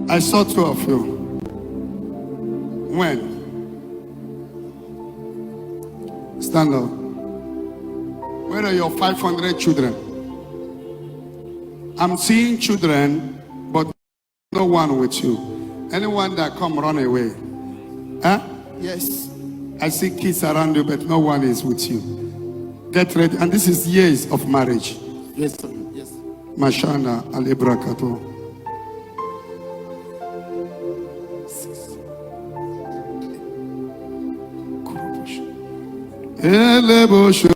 I saw two of you. When? Stand up. Where are your 500 children? I'm seeing children, but no one with you. Anyone that come run away? Huh? Yes. I see kids around you, but no one is with you. Get ready. And this is years of marriage. Yes, sir. Yes. Mashana alibrakato. Elebosho.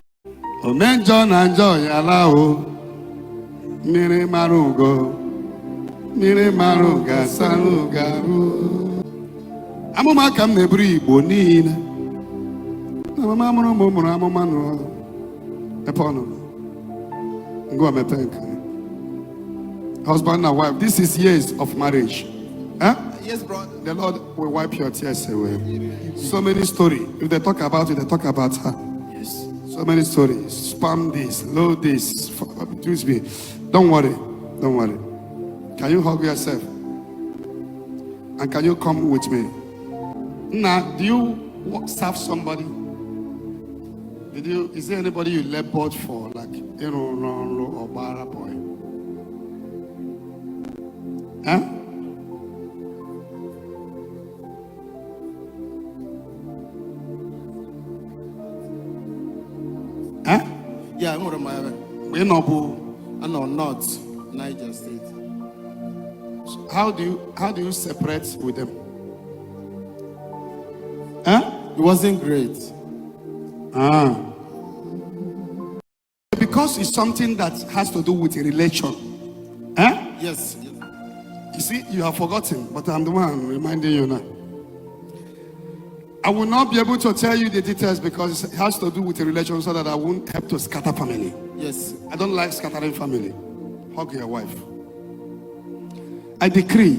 Omenjo na njo yalao. Mire marugo. Mire maruga salugaru. Amụma ka m na-eburu Igbo niile. Na mama mụrụ ụmụ mụrụ amụma nụ. Epe ọnụ. Ngwa mepe nke. Husband and wife, this is years of marriage. Huh? Yes, brother. The Lord will wipe your tears away. So many stories. If they talk about it, they talk about her. Yes. So many stories. Spam this, load this. Excuse me. Don't worry. Don't worry. Can you hug yourself? And can you come with me? Now, do you serve somebody? Is there anybody you labored for, like or Bara boy? Huh? Huh? Yeah, I'm my. We know. I know not Niger State. How do you separate with them? Huh? It wasn't great. Because it's something that has to do with a relation. Huh? Yes. You see, you have forgotten, but I'm the one reminding you now. I will not be able to tell you the details because it has to do with a relation so that I won't have to scatter family. Yes. I don't like scattering family. Hug your wife. I decree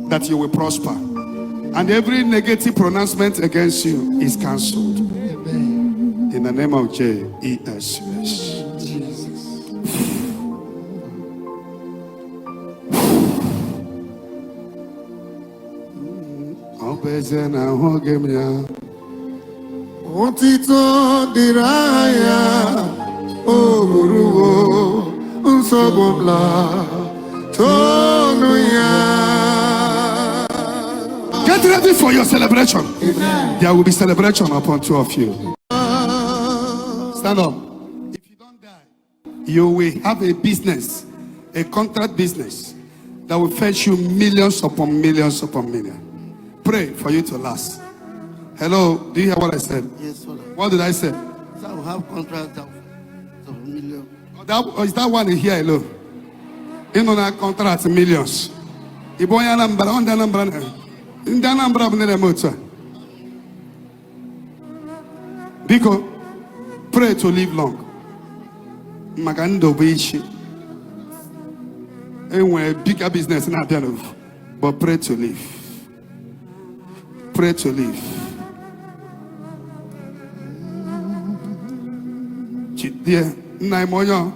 that you will prosper. And every negative pronouncement against you is cancelled. Amen. In the name of Jesus. Otito diraya oruwo unsobomla tonuya. Get ready for your celebration. Amen. There will be celebration upon two of you. Stand up. If you don't die, you will have a business, a contract business that will fetch you millions upon millions upon millions. Pray for you to last. Hello, do you hear what I said? Yes, Father. What did I say? So I will have contracts of $1 million. Is that one here alone? In on a contract millions. Iboya number on the number. In the number of the motor. Biko, pray to live long. Magando Bishi. Anyway, bigger business in Abiano. But pray to live. Pray to live. Dear Naimoyo,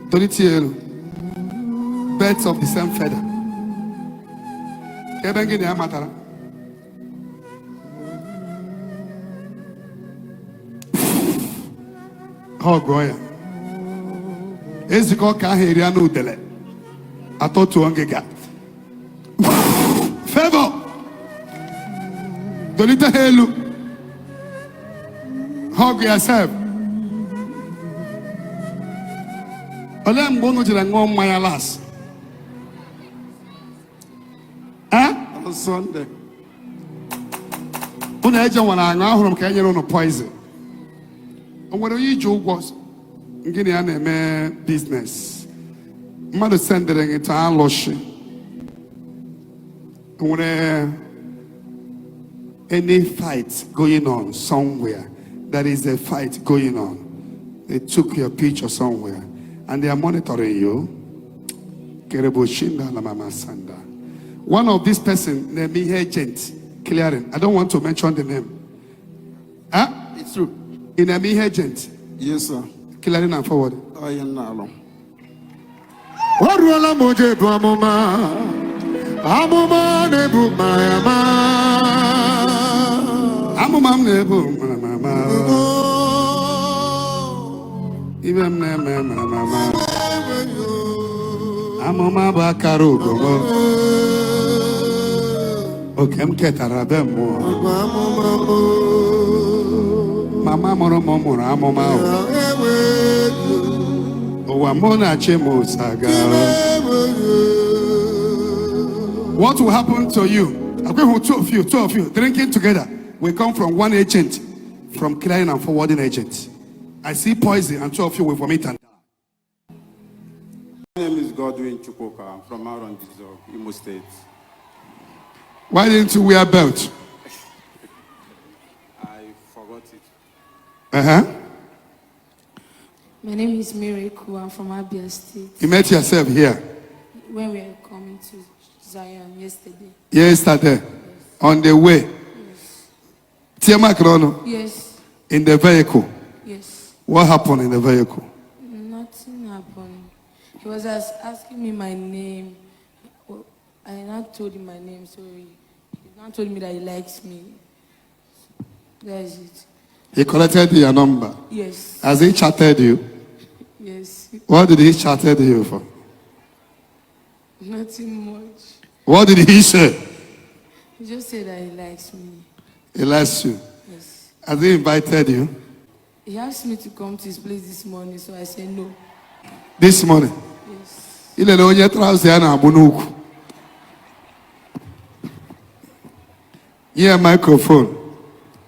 Donitiel, birds of the same feather. Ebengini Amatara. Oh, Goya. Eziko Kahiriano Dele. I thought to Angega. Favor. Donita Helu. Hug yourself. I'm going to go my last. Huh? On Sunday. When I don't want to go from Kenya on a poison. And what you do was getting a business. Mother sending it to our loshi. And when any fight going on somewhere, there is a fight going on. They took your picture somewhere. And they are monitoring you. One of these person, named agent, clearing. I don't want to mention the name. Huh? It's true. In a me agent. Yes, sir. Clearing and forward. I am not alone. Waruala moje duamoma. Amuma nebu mama. Amuma nebu mama. Even mama. Amuma bakaru gogo. Okem ketarabe mo. Mama moro amuma. Owamona chemo saga. What will happen to you? Two of you drinking together. We come from one agent, from clearing and forwarding agent. I see poison and two of you will vomit and die. My name is Godwin Chukoka. I'm from Arondizo, Imo State. Why didn't you wear a belt? I forgot it. My name is Miracle. I'm from Abia State. You met yourself here? When we were coming to Zion yesterday. Yesterday? Yes. On the way? Yes. Tiama Krono? Yes. In the vehicle? Yes. What happened in the vehicle? Nothing happened. He was asking me my name. Well, I not told him my name, so he not told me that he likes me. That is it. He collected your number? Yes. Has he chatted you? Yes. What did he chatted you for? Nothing much. What did he say? He just said that he likes me. He likes you? Yes. Has he invited you? He asked me to come to his place this morning, so I said no. This morning? Yes. Ile na onye trouser ya na abunuku. Here microphone.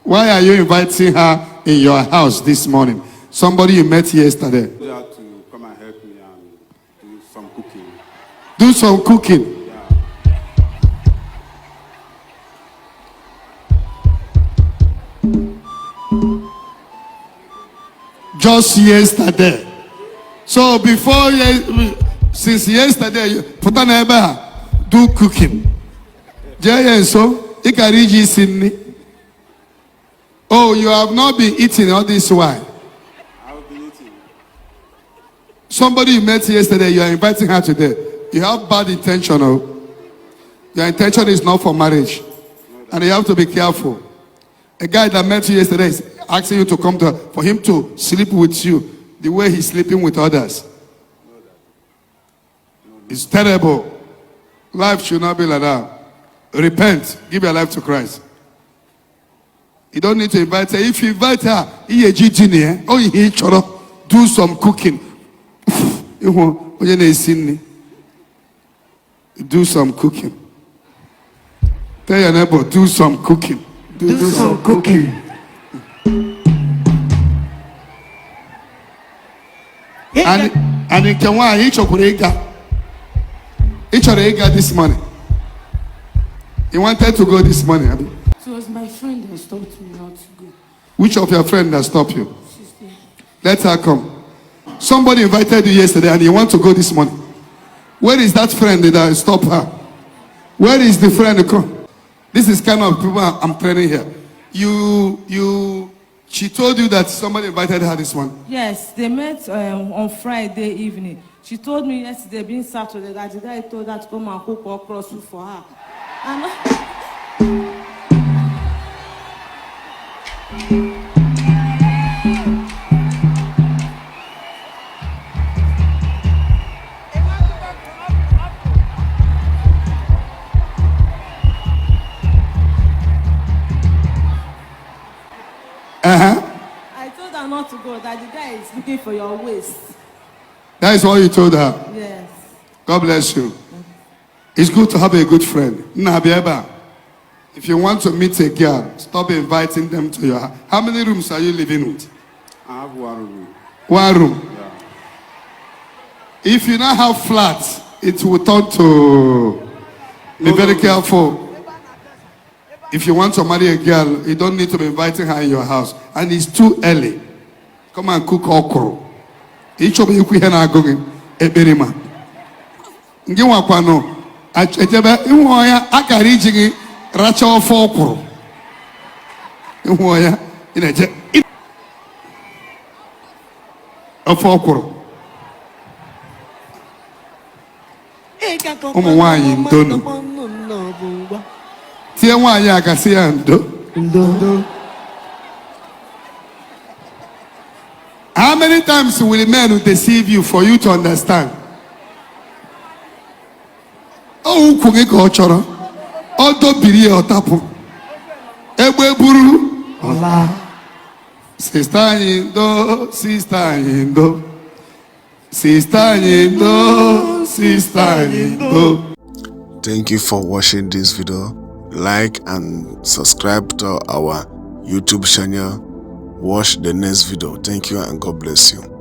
Why are you inviting her in your house this morning? Somebody you met yesterday. You had to come and help me and do some cooking. Do some cooking. Just yesterday. So since yesterday, you put on a do cooking. So oh, you have not been eating all this while. I've been eating. Somebody you met yesterday, you are inviting her today. You have bad intention. Oh. Your intention is not for marriage. And you have to be careful. A guy that met you yesterday is asking you to come for him to sleep with you the way he's sleeping with others. It's terrible. Life should not be like that. Repent. Give your life to Christ. You don't need to invite her. If you invite her, do some cooking. Do some cooking. Tell your neighbor, do some cooking. Do some cooking. And in Kenya, each of this morning. He wanted to go this morning. It was my friend that stopped me not to go. Which of your friends that stopped you? She's there. Let her come. Somebody invited you yesterday and you want to go this morning. Where is that friend that stopped her? Where is the friend that come? This is kind of people I'm training here. She told you that somebody invited her this morning. Yes, they met on Friday evening. She told me yesterday, being Saturday, that the guy told her to come and cook okra soup for her. And I told her not to go, that the guy is looking for your waist. That is what you told her. Yes. God bless you. It's good to have a good friend. If you want to meet a girl, stop inviting them to your house. How many rooms are you living with? I have one room. One room. Yeah. If you now have flats, it will turn to be very careful. If you want to marry a girl, you don't need to be inviting her in your house. And it's too early. Come and cook okra. Each of you are going a berry man. You want to know? I can't reach Racha of okra. You want in a jet of okra. ụmụ nwanyị ndonu tie nwanyị akasị ya ndo. How many times will men deceive you for you to understand? Oh, ukwu gị ka ọ chọrọ ọ dobiri ya ọtapụ egbe buru ọla. Sista anyị ndo, sista anyị ndo, sista anyị ndo, sista anyị ndo. Thank you for watching this video. Like and subscribe to our YouTube channel. Watch the next video. Thank you and God bless you.